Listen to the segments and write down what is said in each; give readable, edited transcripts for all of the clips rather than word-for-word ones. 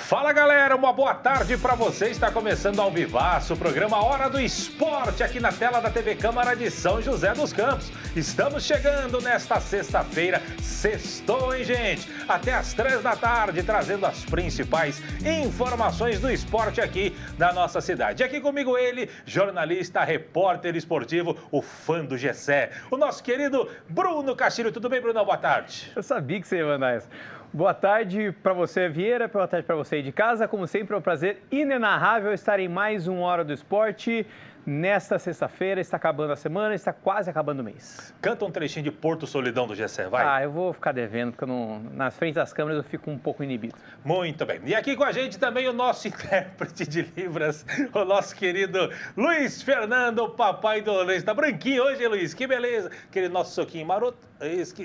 Fala galera, uma boa tarde para você. Está começando ao vivaço o programa Hora do Esporte aqui na tela da TV Câmara de São José dos Campos. Estamos chegando nesta sexta-feira, sextou, hein, gente? Até às 3 da tarde, trazendo as principais informações do esporte aqui da nossa cidade. Aqui comigo ele, jornalista, repórter esportivo, o fã do Gessé, o nosso querido Bruno Castilho. Tudo bem, Bruno? Boa tarde. Eu sabia que você ia mandar isso. Boa tarde para você, Vieira, boa tarde para você aí de casa. Como sempre, é um prazer inenarrável estar em mais um Hora do Esporte. Nesta sexta-feira, está acabando a semana, está quase acabando o mês. Canta um trechinho de Porto Solidão do Gessé, vai. Ah, eu vou ficar devendo, porque nas frente das câmeras eu fico um pouco inibido. Muito bem. E aqui com a gente também o nosso intérprete de Libras, o nosso querido Luiz Fernando, o papai do Luiz. Tá branquinho hoje, hein, Luiz? Que beleza. Aquele nosso soquinho maroto.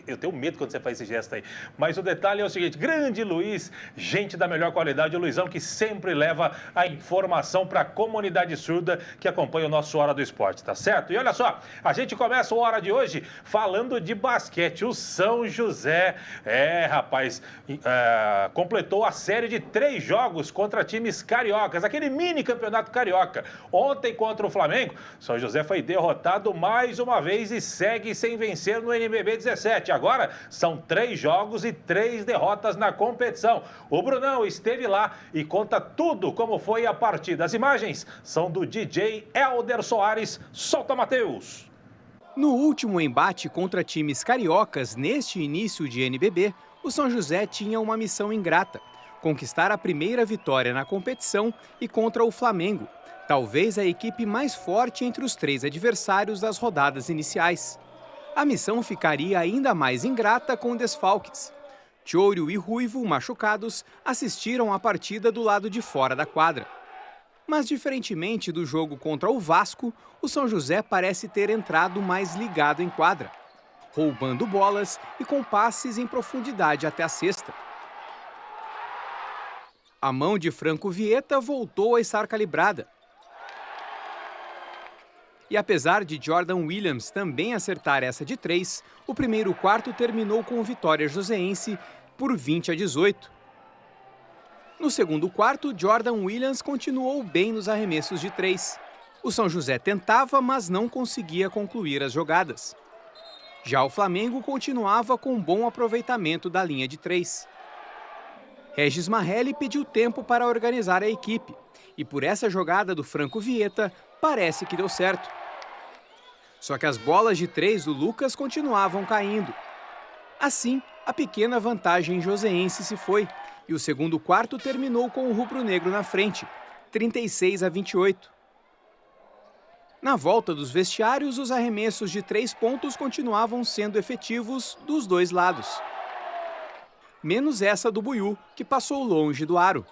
Eu tenho medo quando você faz esse gesto aí. Mas o detalhe é o seguinte, grande Luiz, gente da melhor qualidade, o Luizão que sempre leva a informação para a comunidade surda que acompanha o nosso Hora do Esporte, tá certo? E olha só, a gente começa o Hora de hoje falando de basquete. O São José, rapaz, completou a série de 3 jogos contra times cariocas, aquele mini campeonato carioca. Ontem contra o Flamengo, São José foi derrotado mais uma vez e segue sem vencer no NBB 17. Agora são 3 jogos e 3 derrotas na competição. O Brunão esteve lá e conta tudo como foi a partida. As imagens são do DJ Helder Soares. Solta, Matheus! No último embate contra times cariocas neste início de NBB, o São José tinha uma missão ingrata: conquistar a primeira vitória na competição e contra o Flamengo, talvez a equipe mais forte entre os 3 adversários das rodadas iniciais. A missão ficaria ainda mais ingrata com desfalques. Chório e Ruivo, machucados, assistiram à partida do lado de fora da quadra. Mas, diferentemente do jogo contra o Vasco, o São José parece ter entrado mais ligado em quadra, roubando bolas e com passes em profundidade até a cesta. A mão de Franco Vieta voltou a estar calibrada. E apesar de Jordan Williams também acertar essa de 3, o primeiro quarto terminou com vitória joseense por 20-18. No segundo quarto, Jordan Williams continuou bem nos arremessos de 3. O São José tentava, mas não conseguia concluir as jogadas. Já o Flamengo continuava com bom aproveitamento da linha de 3. Regis Marrelli pediu tempo para organizar a equipe, e por essa jogada do Franco Vieta, parece que deu certo. Só que as bolas de 3 do Lucas continuavam caindo. Assim, a pequena vantagem joseense se foi, e o segundo quarto terminou com o rubro-negro na frente, 36-28. Na volta dos vestiários, os arremessos de 3 pontos continuavam sendo efetivos dos 2 lados. Menos essa do Buiú, que passou longe do aro.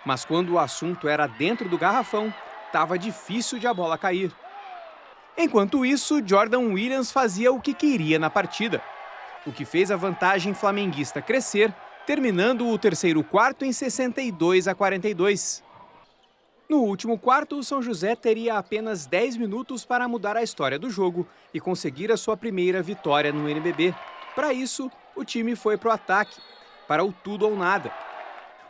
Mas quando o assunto era dentro do garrafão, estava difícil de a bola cair. Enquanto isso, Jordan Williams fazia o que queria na partida, o que fez a vantagem flamenguista crescer, terminando o terceiro quarto em 62-42. No último quarto, o São José teria apenas 10 minutos para mudar a história do jogo e conseguir a sua primeira vitória no NBB. Para isso, o time foi para o ataque, para o tudo ou nada.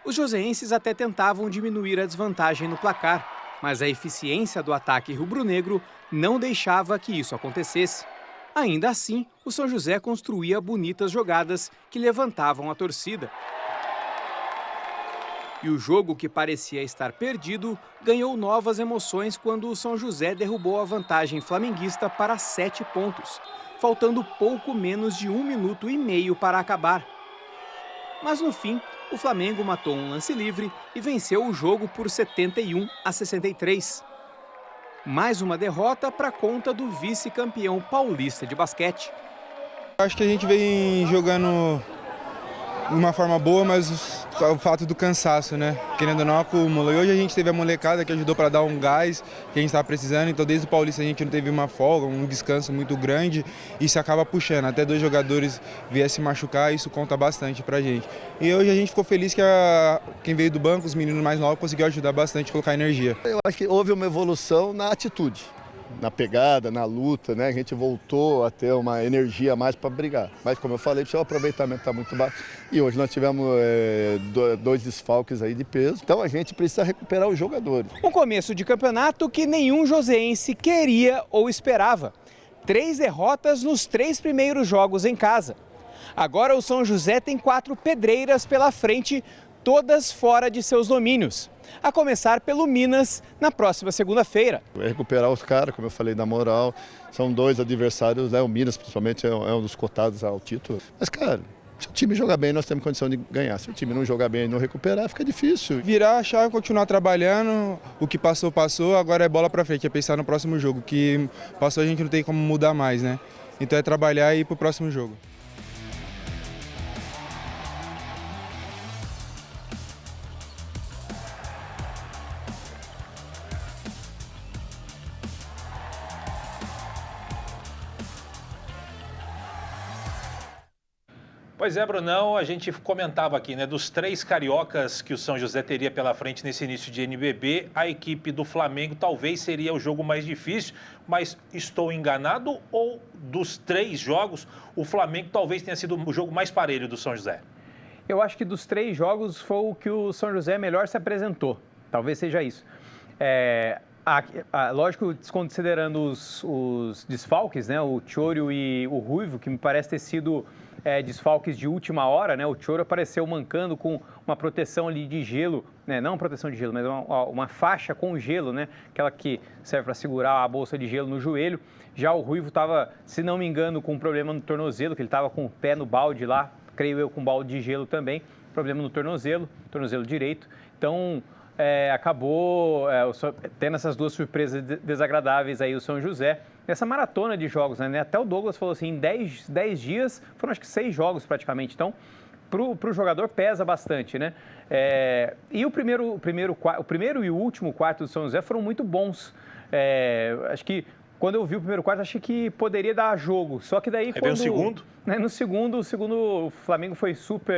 Os joseenses até tentavam diminuir a desvantagem no placar, mas a eficiência do ataque rubro-negro não deixava que isso acontecesse. Ainda assim, o São José construía bonitas jogadas que levantavam a torcida. E o jogo, que parecia estar perdido, ganhou novas emoções quando o São José derrubou a vantagem flamenguista para 7 pontos, faltando pouco menos de 1 minuto e meio para acabar. Mas no fim, o Flamengo matou um lance livre e venceu o jogo por 71-63. Mais uma derrota para conta do vice-campeão paulista de basquete. Acho que a gente vem jogando de uma forma boa, mas o fato do cansaço, né? Querendo ou não, acumula. E hoje a gente teve a molecada que ajudou para dar um gás que a gente estava precisando. Então, desde o Paulista a gente não teve uma folga, um descanso muito grande. E isso acaba puxando. Até 2 jogadores viessem se machucar, isso conta bastante pra gente. E hoje a gente ficou feliz que quem veio do banco, os meninos mais novos, conseguiu ajudar bastante a colocar energia. Eu acho que houve uma evolução na atitude. na pegada, na luta, né? A gente voltou a ter uma energia a mais para brigar. Mas como eu falei, o seu aproveitamento está muito baixo. E hoje nós tivemos 2 desfalques aí de peso. Então a gente precisa recuperar os jogadores. Um começo de campeonato que nenhum joseense queria ou esperava. 3 derrotas nos 3 primeiros jogos em casa. Agora o São José tem 4 pedreiras pela frente, todas fora de seus domínios. A começar pelo Minas na próxima segunda-feira. Recuperar os caras, como eu falei, da moral. São 2 adversários, né? O Minas principalmente é um dos cotados ao título. Mas, cara, se o time jogar bem, nós temos condição de ganhar. Se o time não jogar bem e não recuperar, fica difícil. Virar a chave, continuar trabalhando, o que passou, passou, agora é bola pra frente, é pensar no próximo jogo. O que passou a gente não tem como mudar mais, né? Então é trabalhar e ir pro próximo jogo. Pois é, Brunão, a gente comentava aqui, né, dos 3 cariocas que o São José teria pela frente nesse início de NBB, a equipe do Flamengo talvez seria o jogo mais difícil, mas estou enganado ou dos 3 jogos, o Flamengo talvez tenha sido o jogo mais parelho do São José? Eu acho que dos 3 jogos foi o que o São José melhor se apresentou, talvez seja isso. Lógico, desconsiderando os desfalques, né, o Choro e o Ruivo, que me parece ter sido desfalques de última hora, né? O Choro apareceu mancando com uma proteção ali de gelo, né? Não uma proteção de gelo, mas uma faixa com gelo, né? Aquela que serve para segurar a bolsa de gelo no joelho. Já o Ruivo estava, se não me engano, com um problema no tornozelo, que ele estava com o pé no balde lá, creio eu, com balde de gelo também, problema no tornozelo direito. Então, acabou tendo essas 2 surpresas desagradáveis aí o São José. Nessa maratona de jogos, né? Até o Douglas falou assim, em 10 dias, foram acho que 6 jogos praticamente. Então, para o jogador pesa bastante, né? E o primeiro e o último quarto do São José foram muito bons. Acho que quando eu vi o primeiro quarto, achei que poderia dar jogo. Só que daí quando... o segundo? Né, no segundo, o Flamengo foi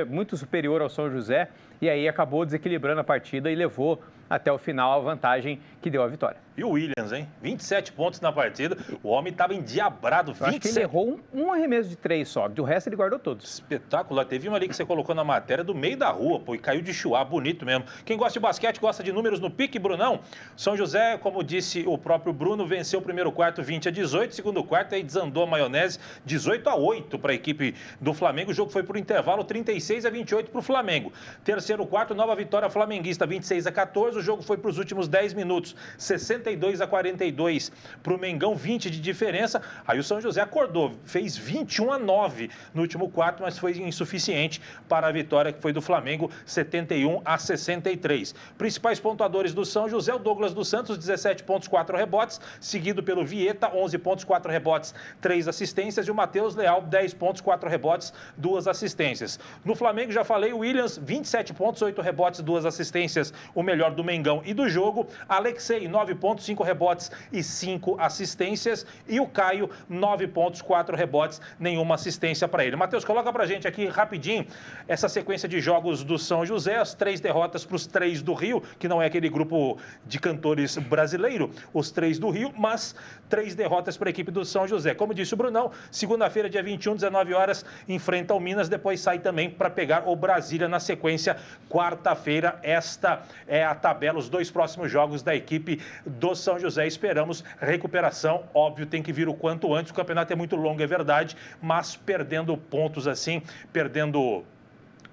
muito superior ao São José. E aí acabou desequilibrando a partida e levou até o final a vantagem que deu a vitória. E o Williams, hein? 27 pontos na partida. O homem estava endiabrado. 27. Acho que ele errou um arremesso de 3 só. Do resto ele guardou todos. Espetacular. Teve uma ali que você colocou na matéria do meio da rua, pô, e caiu de chuá. Bonito mesmo. Quem gosta de basquete, gosta de números no pique, Brunão. São José, como disse o próprio Bruno, venceu o primeiro quarto 20-18. Segundo quarto, aí desandou a maionese 18-8 para a equipe do Flamengo. O jogo foi por intervalo 36-28 para o Flamengo. Terceiro quarto, nova vitória flamenguista 26-14. O jogo foi para os últimos 10 minutos. 62-42 para o Mengão, 20 de diferença. Aí o São José acordou, fez 21-9 no último quarto, mas foi insuficiente para a vitória que foi do Flamengo, 71-63. Principais pontuadores do São José, o Douglas dos Santos, 17 pontos, 4 rebotes, seguido pelo Vieta, 11 pontos, 4 rebotes, 3 assistências, e o Matheus Leal, 10 pontos, 4 rebotes, 2 assistências. No Flamengo, já falei, o Williams, 27 pontos, 8 rebotes, 2 assistências, o melhor do Mengão e do jogo. Alexei, 9 pontos, 5 rebotes e 5 assistências. E o Caio, 9 pontos, 4 rebotes, nenhuma assistência para ele. Matheus, coloca pra gente aqui rapidinho essa sequência de jogos do São José, as 3 derrotas para os 3 do Rio, que não é aquele grupo de cantores brasileiro, os 3 do Rio, mas 3 derrotas para a equipe do São José. Como disse o Brunão, segunda-feira, dia 21, 19 horas, enfrenta o Minas, depois sai também para pegar o Brasília na sequência. Quarta-feira, esta é a tabela, os 2 próximos jogos da equipe do São José. Esperamos recuperação, óbvio, tem que vir o quanto antes. O campeonato é muito longo, é verdade, mas perdendo pontos assim, perdendo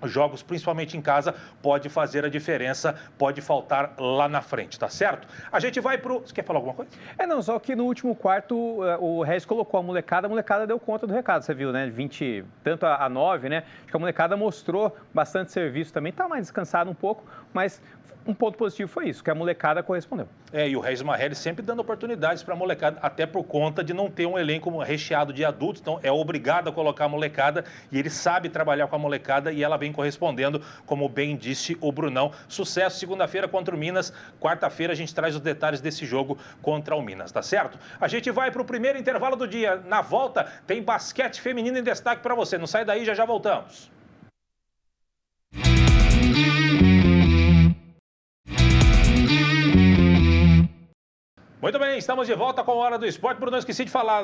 jogos, principalmente em casa, pode fazer a diferença, pode faltar lá na frente, tá certo? A gente vai pro... Você quer falar alguma coisa? Não, só que no último quarto o Regis colocou a molecada deu conta do recado, você viu, né? 20, tanto a 9, né? Acho que a molecada mostrou bastante serviço também, tá mais descansado um pouco, mas um ponto positivo foi isso, que a molecada correspondeu. E o Regis Marrelli sempre dando oportunidades para a molecada, até por conta de não ter um elenco recheado de adultos, então é obrigado a colocar a molecada e ele sabe trabalhar com a molecada e ela vem correspondendo, como bem disse o Brunão. Sucesso segunda-feira contra o Minas, quarta-feira a gente traz os detalhes desse jogo contra o Minas, tá certo? A gente vai para o primeiro intervalo do dia. Na volta tem basquete feminino em destaque para você. Não sai daí, já voltamos. Muito bem, estamos de volta com a Hora do Esporte. Bruno, não esqueci de falar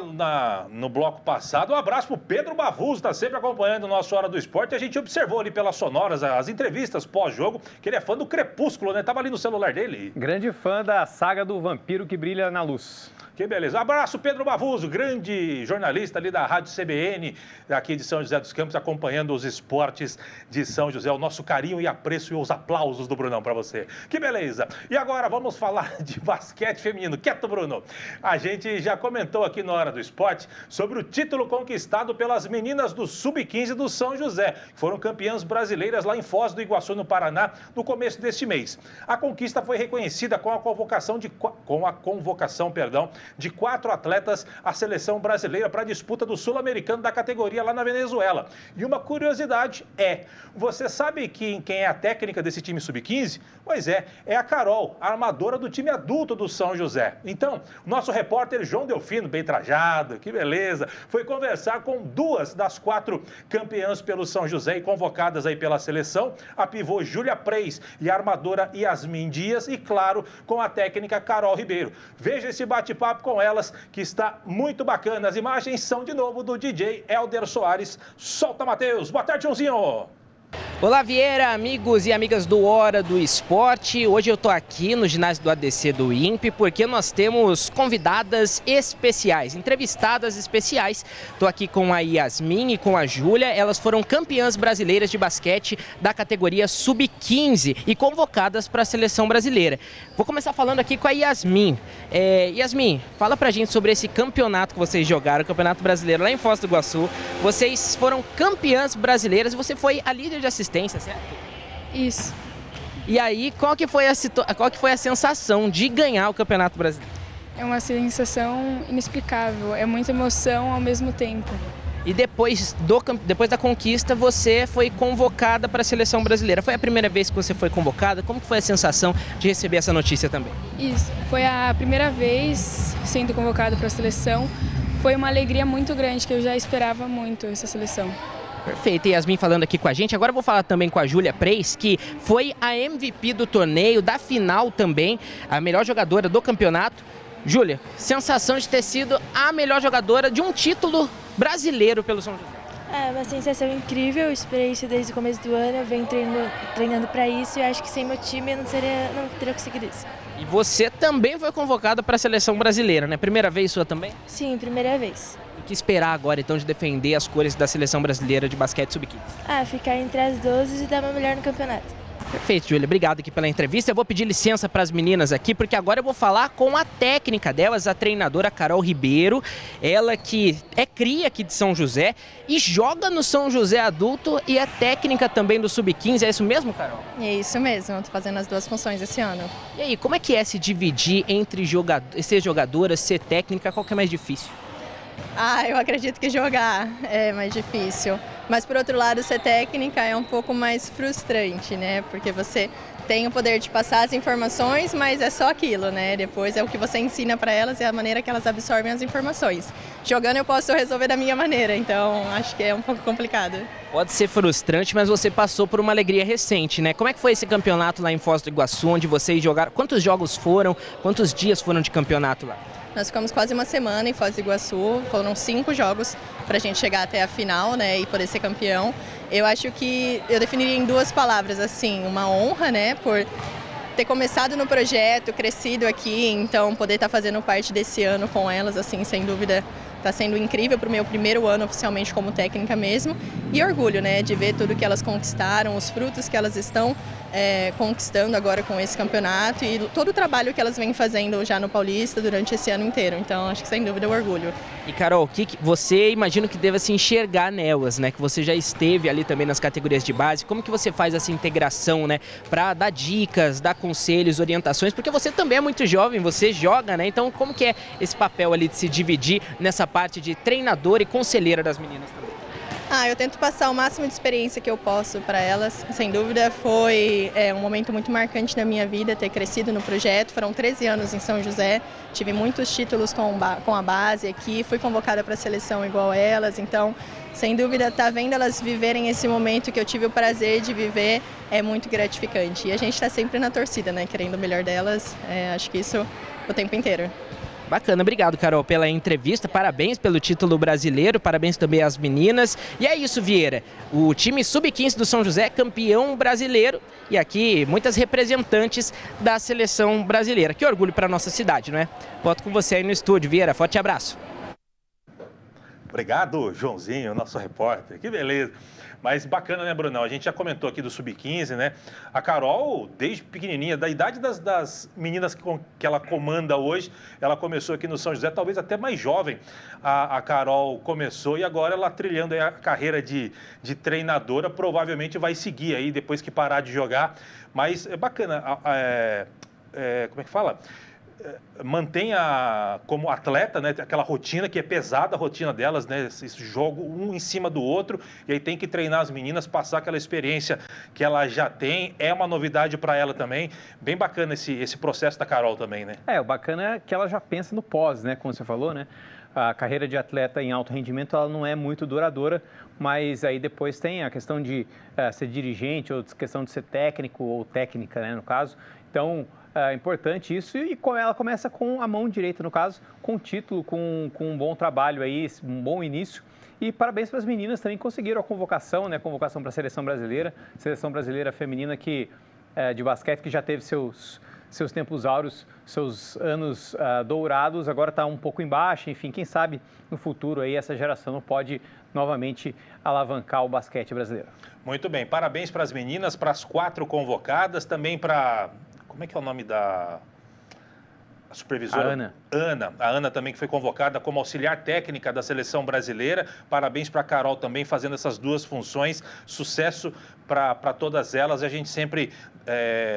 no bloco passado. Um abraço para o Pedro Bavuz, está sempre acompanhando o nosso Hora do Esporte. A gente observou ali pelas sonoras as entrevistas pós-jogo, que ele é fã do Crepúsculo, né? Tava ali no celular dele. Grande fã da saga do vampiro que brilha na luz. Que beleza. Abraço, Pedro Bavuso, grande jornalista ali da Rádio CBN, aqui de São José dos Campos, acompanhando os esportes de São José. O nosso carinho e apreço e os aplausos do Brunão para você. Que beleza. E agora vamos falar de basquete feminino. Quieto, Bruno. A gente já comentou aqui na Hora do Esporte sobre o título conquistado pelas meninas do Sub-15 do São José, que foram campeãs brasileiras lá em Foz do Iguaçu, no Paraná, no começo deste mês. A conquista foi reconhecida com a convocação de 4 atletas à seleção brasileira para a disputa do Sul-Americano da categoria lá na Venezuela. E uma curiosidade você sabe quem é a técnica desse time Sub-15? Pois é a Carol, a armadora do time adulto do São José. Então, nosso repórter João Delfino, bem trajado, que beleza, foi conversar com 2 das 4 campeãs pelo São José e convocadas aí pela seleção, a pivô Júlia Preis e a armadora Yasmin Dias e, claro, com a técnica Carol Ribeiro. Veja esse bate-papo com elas, que está muito bacana. As imagens são, de novo, do DJ Helder Soares. Solta, Matheus. Boa tarde, Joãozinho. Olá, Vieira, amigos e amigas do Hora do Esporte. Hoje eu tô aqui no ginásio do ADC do INPE porque nós temos convidadas especiais, entrevistadas especiais. Tô aqui com a Yasmin e com a Júlia. Elas foram campeãs brasileiras de basquete da categoria Sub-15 e convocadas para a seleção brasileira. Vou começar falando aqui com a Yasmin. Yasmin, fala pra gente sobre esse campeonato que vocês jogaram, o Campeonato Brasileiro lá em Foz do Iguaçu. Vocês foram campeãs brasileiras e você foi a líder de assistência, certo? Isso. E aí, qual que foi a sensação de ganhar o Campeonato Brasileiro? É uma sensação inexplicável, é muita emoção ao mesmo tempo. E depois da conquista, você foi convocada para a seleção brasileira. Foi a primeira vez que você foi convocada? Como que foi a sensação de receber essa notícia também? Isso, foi a primeira vez sendo convocada para a seleção. Foi uma alegria muito grande, que eu já esperava muito essa seleção. Perfeito, Yasmin falando aqui com a gente. Agora eu vou falar também com a Júlia Preis, que foi a MVP do torneio, da final também, a melhor jogadora do campeonato. Júlia, sensação de ter sido a melhor jogadora de um título brasileiro pelo São José. É uma sensação incrível, eu esperei isso desde o começo do ano, eu venho treinando para isso e acho que sem meu time eu não teria conseguido isso. E você também foi convocada para a seleção brasileira, né? Primeira vez sua também? Sim, primeira vez. O que esperar agora, então, de defender as cores da seleção brasileira de basquete sub-15? Ficar entre as 12 e dar meu melhor no campeonato. Perfeito, Júlia. Obrigado aqui pela entrevista. Eu vou pedir licença para as meninas aqui, porque agora eu vou falar com a técnica delas, a treinadora Carol Ribeiro. Ela que é cria aqui de São José e joga no São José adulto e é técnica também do Sub-15. É isso mesmo, Carol? É isso mesmo. Estou fazendo as 2 funções esse ano. E aí, como é que é se dividir entre ser jogadora, ser técnica? Qual que é mais difícil? Eu acredito que jogar é mais difícil. Mas, por outro lado, ser técnica é um pouco mais frustrante, né? Porque você tem o poder de passar as informações, mas é só aquilo, né? Depois é o que você ensina para elas e a maneira que elas absorvem as informações. Jogando eu posso resolver da minha maneira, então acho que é um pouco complicado. Pode ser frustrante, mas você passou por uma alegria recente, né? Como é que foi esse campeonato lá em Foz do Iguaçu, onde vocês jogaram? Quantos jogos foram? Quantos dias foram de campeonato lá? Nós ficamos quase uma semana em Foz do Iguaçu, foram 5 jogos para a gente chegar até a final, né, e poder ser campeão. Eu acho que eu definiria em 2 palavras, assim, uma honra, né, por ter começado no projeto, crescido aqui, então poder estar fazendo parte desse ano com elas, assim, sem dúvida, está sendo incrível para o meu primeiro ano oficialmente como técnica mesmo. E orgulho, né, de ver tudo que elas conquistaram, os frutos que elas estão conquistando agora com esse campeonato e todo o trabalho que elas vêm fazendo já no Paulista durante esse ano inteiro. Então, acho que sem dúvida é um orgulho. E, Carol, você imagino que deva se enxergar nelas, né? Que você já esteve ali também nas categorias de base. Como que você faz essa integração, né? Para dar dicas, dar conselhos, orientações? Porque você também é muito jovem, você joga, né? Então, como que é esse papel ali de se dividir nessa parte de treinadora e conselheira das meninas também? Eu tento passar o máximo de experiência que eu posso para elas. Sem dúvida foi um momento muito marcante na minha vida ter crescido no projeto. Foram 13 anos em São José, tive muitos títulos com a base aqui, fui convocada para a seleção igual elas. Então, sem dúvida, vendo elas viverem esse momento que eu tive o prazer de viver é muito gratificante. E a gente está sempre na torcida, né? Querendo o melhor delas. Acho que isso o tempo inteiro. Bacana, obrigado, Carol, pela entrevista, parabéns pelo título brasileiro, parabéns também às meninas. E é isso, Vieira, o time Sub-15 do São José, campeão brasileiro, e aqui muitas representantes da seleção brasileira. Que orgulho para nossa cidade, não é? Volto com você aí no estúdio, Vieira, forte abraço. Obrigado, Joãozinho, nosso repórter, que beleza. Mas bacana, né, Brunão? A gente já comentou aqui do Sub-15, né? A Carol, desde pequenininha, da idade das meninas que ela comanda hoje, ela começou aqui no São José, talvez até mais jovem. A Carol começou e agora ela trilhando aí a carreira de treinadora, provavelmente vai seguir aí depois que parar de jogar. Mas é bacana, como é que fala? Mantenha como atleta, né, aquela rotina que é pesada, a rotina delas, né, esse jogo um em cima do outro, e aí tem que treinar as meninas, passar aquela experiência que ela já tem, é uma novidade para ela também, bem bacana esse processo da Carol também, né? O bacana é que ela já pensa no pós, né, como você falou, né, a carreira de atleta em alto rendimento, ela não é muito duradoura, mas aí depois tem a questão de ser dirigente, ou questão de ser técnico ou técnica, né, no caso, então... É importante isso e ela começa com a mão direita, no caso, com título, com um bom trabalho aí, um bom início. E parabéns para as meninas também que conseguiram a convocação, né? Convocação para a seleção brasileira feminina de basquete, que já teve seus tempos áureos, seus anos dourados, agora está um pouco embaixo. Enfim, quem sabe no futuro aí essa geração não pode novamente alavancar o basquete brasileiro. Muito bem, parabéns para as meninas, para as 4 convocadas, também para... Como é que é o nome da supervisora? A Ana. A Ana também, que foi convocada como auxiliar técnica da seleção brasileira. Parabéns para a Carol também, fazendo essas 2 funções. Sucesso para todas elas. A gente sempre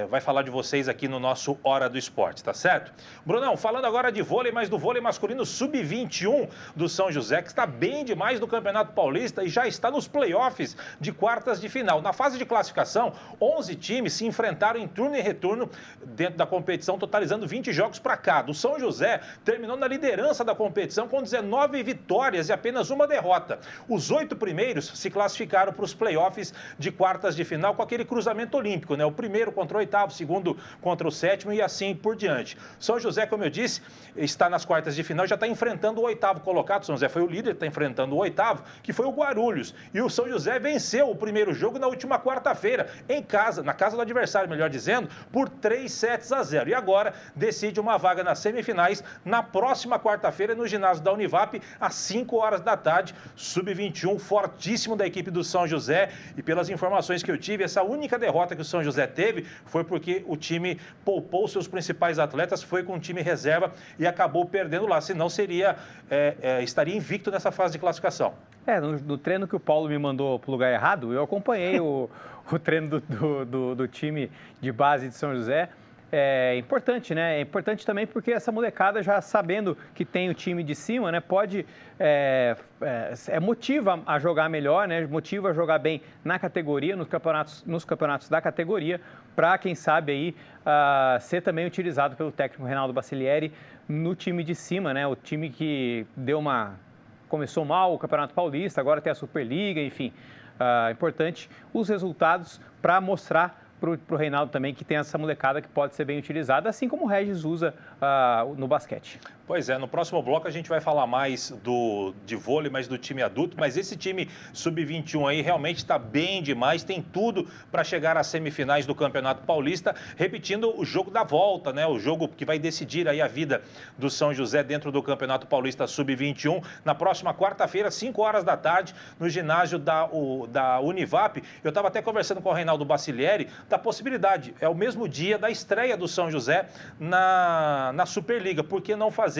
vai falar de vocês aqui no nosso Hora do Esporte, tá certo? Brunão, falando agora de vôlei, mas do vôlei masculino Sub-21 do São José, que está bem demais no Campeonato Paulista e já está nos playoffs de quartas de final. Na fase de classificação, 11 times se enfrentaram em turno e retorno dentro da competição, totalizando 20 jogos para cada. O São José terminou na liderança da competição com 19 vitórias e apenas uma derrota. Os 8 primeiros se classificaram para os playoffs de quartas de final com aquele cruzamento olímpico, né? O primeiro contra o 8º, o segundo contra o 7º e assim por diante. São José, como eu disse, está nas quartas de final, já está enfrentando o 8º colocado. São José foi o líder, está enfrentando o 8º, que foi o Guarulhos. E o São José venceu o primeiro jogo na última quarta-feira, em casa, na casa do adversário, melhor dizendo, por 3-0. E agora decide uma vaga nas semifinais na próxima quarta-feira no ginásio da Univap, às 5 horas da tarde. Sub-21, fortíssimo da equipe do São José. E pelas informações que eu tive, essa única derrota que o São José teve foi porque o time poupou seus principais atletas, foi com o time reserva e acabou perdendo lá, senão estaria invicto nessa fase de classificação. No treino que o Paulo me mandou para o lugar errado, eu acompanhei o treino do time de base de São José. É importante, né? É importante também porque essa molecada, já sabendo que tem o time de cima, né? Motiva a jogar melhor, né? Motiva a jogar bem na categoria, nos campeonatos da categoria, para, quem sabe, aí ser também utilizado pelo técnico Reinaldo Bacilieri no time de cima, né? O time que começou mal o Campeonato Paulista, agora tem a Superliga, enfim. Importante os resultados para mostrar para o Reinaldo também que tem essa molecada que pode ser bem utilizada, assim como o Regis usa no basquete. Pois é, no próximo bloco a gente vai falar mais de vôlei, mais do time adulto, mas esse time Sub-21 aí realmente está bem demais, tem tudo para chegar às semifinais do Campeonato Paulista, repetindo o jogo da volta, né? O jogo que vai decidir aí a vida do São José dentro do Campeonato Paulista Sub-21, na próxima quarta-feira, 5 horas da tarde, no ginásio da Univap. Eu estava até conversando com o Reinaldo Bacilieri da possibilidade, é o mesmo dia da estreia do São José na Superliga, por que não fazer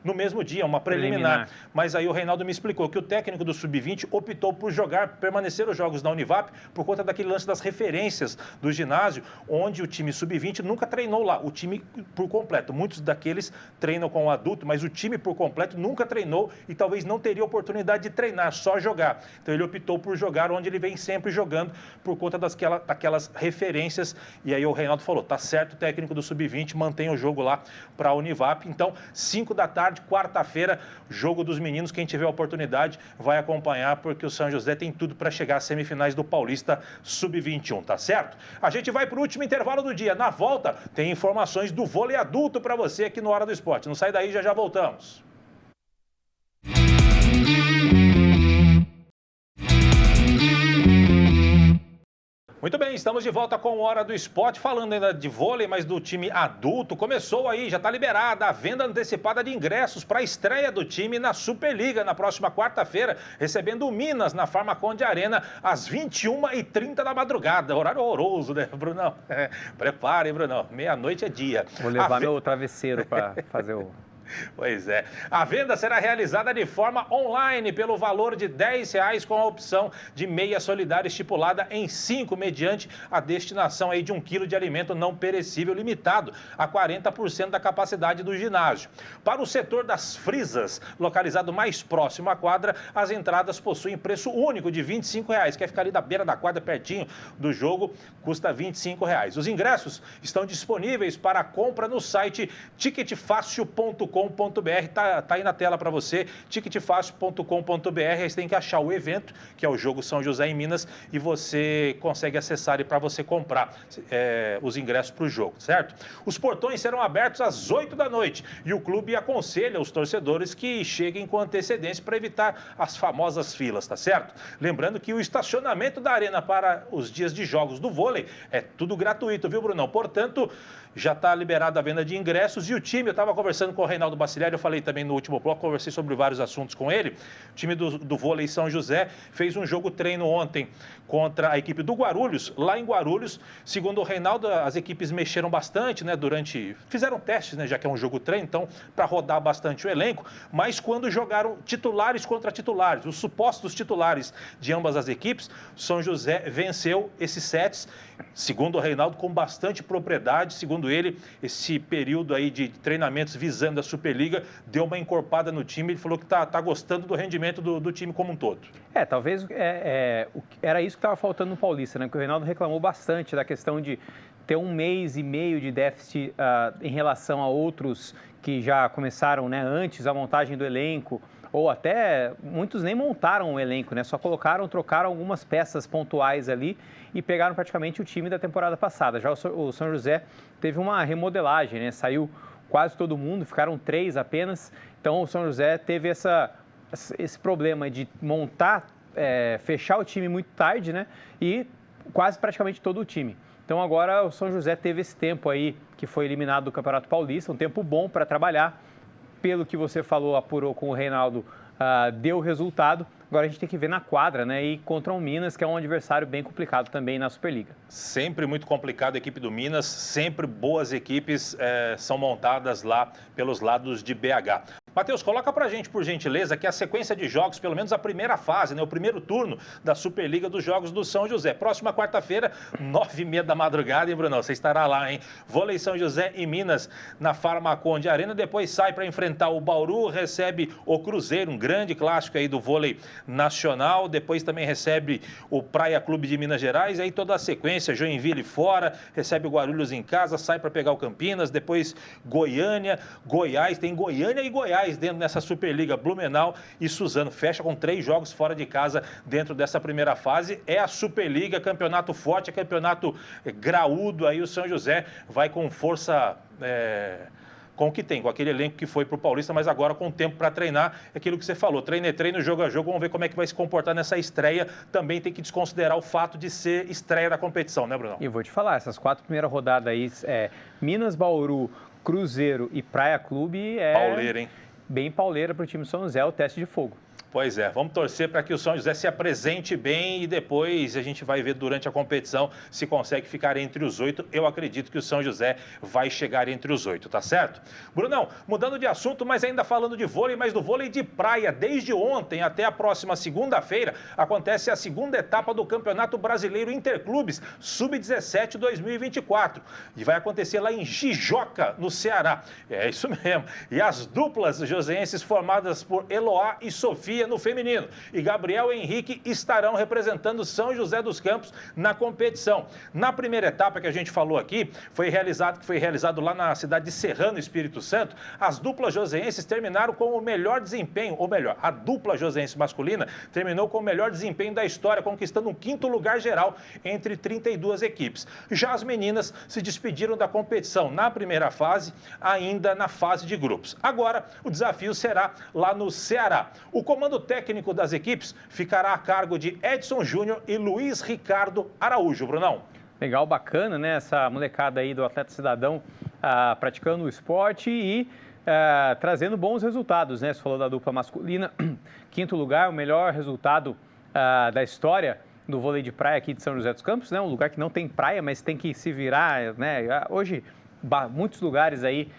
no mesmo dia, uma preliminar. Mas aí o Reinaldo me explicou que o técnico do Sub-20 optou por permanecer os jogos na Univap por conta daquele lance das referências do ginásio, onde o time Sub-20 nunca treinou lá, o time por completo. Muitos daqueles treinam com o adulto, mas o time por completo nunca treinou e talvez não teria oportunidade de treinar, só jogar. Então ele optou por jogar onde ele vem sempre jogando, por conta daquelas referências interferências. E aí o Reinaldo falou, tá certo, o técnico do Sub-20 mantém o jogo lá para a Univap. Então, 5 da tarde, quarta-feira, jogo dos meninos. Quem tiver a oportunidade vai acompanhar, porque o São José tem tudo para chegar às semifinais do Paulista Sub-21, tá certo? A gente vai para o último intervalo do dia. Na volta, tem informações do vôlei adulto para você aqui no Hora do Esporte. Não sai daí, já voltamos. Muito bem, estamos de volta com Hora do Esporte, falando ainda de vôlei, mas do time adulto. Começou aí, já está liberada a venda antecipada de ingressos para a estreia do time na Superliga na próxima quarta-feira, recebendo o Minas na Farmaconde Arena às 21h30 da madrugada. Horário horroroso, né, Brunão? Prepare, Brunão, meia-noite é dia. Vou levar meu travesseiro para fazer o... Pois é. A venda será realizada de forma online pelo valor de R$10 com a opção de meia solidária estipulada em 5, mediante a destinação aí de 1 quilo de alimento não perecível limitado a 40% da capacidade do ginásio. Para o setor das frisas, localizado mais próximo à quadra, as entradas possuem preço único de R$25. Quer ficar ali da beira da quadra, pertinho do jogo, custa R$25. Os ingressos estão disponíveis para compra no site ticketfácil.com.br. Tá aí na tela para você, ticketfácil.com.br. Aí você tem que achar o evento, que é o jogo São José em Minas, e você consegue acessar para você comprar os ingressos para o jogo, certo? Os portões serão abertos às 8 da noite e o clube aconselha os torcedores que cheguem com antecedência para evitar as famosas filas, tá certo? Lembrando que o estacionamento da arena para os dias de jogos do vôlei é tudo gratuito, viu, Brunão? Portanto, já está liberada a venda de ingressos e o time, eu estava conversando com o Reinaldo Baciliari, eu falei também no último bloco, conversei sobre vários assuntos com ele. O time do vôlei São José fez um jogo treino ontem contra a equipe do Guarulhos, lá em Guarulhos. Segundo o Reinaldo, as equipes mexeram bastante, né, fizeram testes, né, já que é um jogo treino, então, para rodar bastante o elenco, mas quando jogaram titulares contra titulares, os supostos titulares de ambas as equipes, São José venceu esses sets, segundo o Reinaldo, com bastante propriedade. Segundo ele, esse período aí de treinamentos visando a Superliga deu uma encorpada no time. Ele falou que tá gostando do rendimento do time como um todo. Talvez era isso que estava faltando no Paulista, né? Porque o Reinaldo reclamou bastante da questão de ter 1 mês e meio de déficit em relação a outros que já começaram, né, antes a montagem do elenco, ou até muitos nem montaram o elenco, né? Só trocaram algumas peças pontuais ali e pegaram praticamente o time da temporada passada. Já o São José teve uma remodelagem, né? Saiu quase todo mundo, ficaram 3 apenas. Então o São José teve esse problema de montar, fechar o time muito tarde, né? E quase praticamente todo o time. Então agora o São José teve esse tempo aí que foi eliminado do Campeonato Paulista, um tempo bom para trabalhar. Pelo que você falou, apurou com o Reinaldo, deu resultado. Agora a gente tem que ver na quadra, né? E contra o Minas, que é um adversário bem complicado também na Superliga. Sempre muito complicado a equipe do Minas, sempre boas equipes são montadas lá pelos lados de BH. Matheus, coloca pra gente, por gentileza, que a sequência de jogos, pelo menos a primeira fase, né, o primeiro turno da Superliga dos Jogos do São José. Próxima quarta-feira, 9h30 da madrugada, hein, Brunão? Você estará lá, hein? Vôlei São José e Minas na Farmaconde Arena. Depois sai para enfrentar o Bauru, recebe o Cruzeiro, um grande clássico aí do vôlei nacional. Depois também recebe o Praia Clube de Minas Gerais. Aí toda a sequência, Joinville fora, recebe o Guarulhos em casa, sai para pegar o Campinas. Depois Goiânia, Goiás, tem Goiânia e Goiás dentro dessa Superliga, Blumenau e Suzano. Fecha com 3 jogos fora de casa dentro dessa primeira fase. É a Superliga, campeonato forte, é campeonato graúdo. Aí o São José vai com força, com o que tem, com aquele elenco que foi para o Paulista, mas agora com tempo para treinar. É aquilo que você falou, treino é treino, jogo a jogo. Vamos ver como é que vai se comportar nessa estreia. Também tem que desconsiderar o fato de ser estreia da competição, né, Bruno? E vou te falar, essas 4 primeiras rodadas aí, Minas, Bauru, Cruzeiro e Praia Clube pauleira, hein? Bem pauleira para o time São José, o teste de fogo. Pois é, vamos torcer para que o São José se apresente bem e depois a gente vai ver durante a competição se consegue ficar entre os 8. Eu acredito que o São José vai chegar entre os 8, tá certo? Brunão, mudando de assunto, mas ainda falando de vôlei, mas do vôlei de praia. Desde ontem até a próxima segunda-feira acontece a segunda etapa do Campeonato Brasileiro Interclubes Sub-17 2024. E vai acontecer lá em Jijoca, no Ceará. É isso mesmo. E as duplas joseenses formadas por Eloá e Sofia Garcia no feminino e Gabriel Henrique estarão representando São José dos Campos na competição. Na primeira etapa que a gente falou aqui, foi realizado lá na cidade de Serrano, Espírito Santo, as duplas joseenses terminaram com o melhor desempenho, ou melhor, a dupla joseense masculina terminou com o melhor desempenho da história, conquistando um 5º lugar geral entre 32 equipes. Já as meninas se despediram da competição na primeira fase, ainda na fase de grupos. Agora, o desafio será lá no Ceará. O comando técnico das equipes ficará a cargo de Edson Júnior e Luiz Ricardo Araújo. Brunão. Legal, bacana, né? Essa molecada aí do Atleta Cidadão praticando o esporte e trazendo bons resultados, né? Você falou da dupla masculina, 5º lugar, o melhor resultado da história do vôlei de praia aqui de São José dos Campos, né? Um lugar que não tem praia, mas tem que se virar, né? Hoje, muitos lugares aí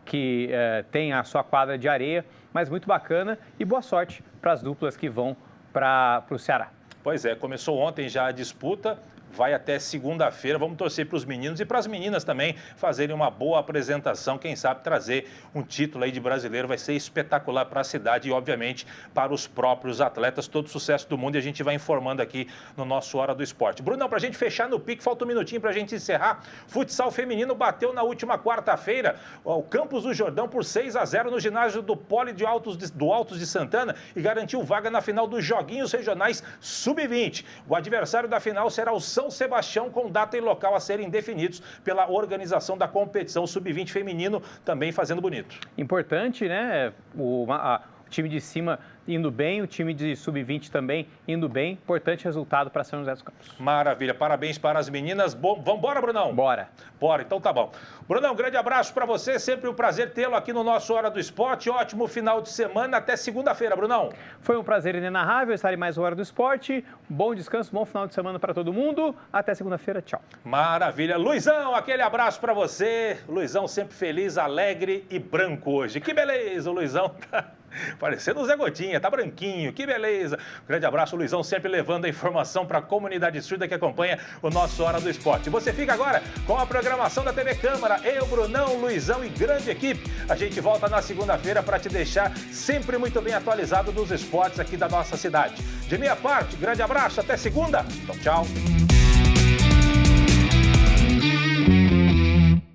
que tem a sua quadra de areia, mas muito bacana e boa sorte para as duplas que vão para o Ceará. Pois é, começou ontem já a disputa, vai até segunda-feira. Vamos torcer para os meninos e para as meninas também fazerem uma boa apresentação. Quem sabe trazer um título aí de brasileiro vai ser espetacular para a cidade e, obviamente, para os próprios atletas. Todo sucesso do mundo e a gente vai informando aqui no nosso Hora do Esporte. Brunão, para a gente fechar no pique, falta um minutinho para a gente encerrar. Futsal feminino bateu na última quarta-feira o Campos do Jordão por 6-0 no ginásio do Poli do Altos de Santana e garantiu vaga na final dos Joguinhos Regionais Sub-20. O adversário da final será o São Sebastião, com data e local a serem definidos pela organização da competição. Sub-20 feminino também fazendo bonito. Importante, né? O time de cima indo bem, o time de sub-20 também indo bem. Importante resultado para São José dos Campos. Maravilha, parabéns para as meninas. Vamos embora, Brunão? Bora. Bora, então tá bom. Brunão, um grande abraço para você, sempre um prazer tê-lo aqui no nosso Hora do Esporte. Ótimo final de semana, até segunda-feira, Brunão. Foi um prazer inenarrável estar em mais uma Hora do Esporte. Bom descanso, bom final de semana para todo mundo. Até segunda-feira, tchau. Maravilha. Luizão, aquele abraço para você. Luizão sempre feliz, alegre e branco hoje. Que beleza, o Luizão tá parecendo o Zé Gotinha, tá branquinho, que beleza. Grande abraço, Luizão, sempre levando a informação para a comunidade surda que acompanha o nosso Hora do Esporte. Você fica agora com a programação da TV Câmara. Eu, Brunão, Luizão e grande equipe. A gente volta na segunda-feira para te deixar sempre muito bem atualizado dos esportes aqui da nossa cidade. De minha parte, grande abraço, até segunda. Então, tchau.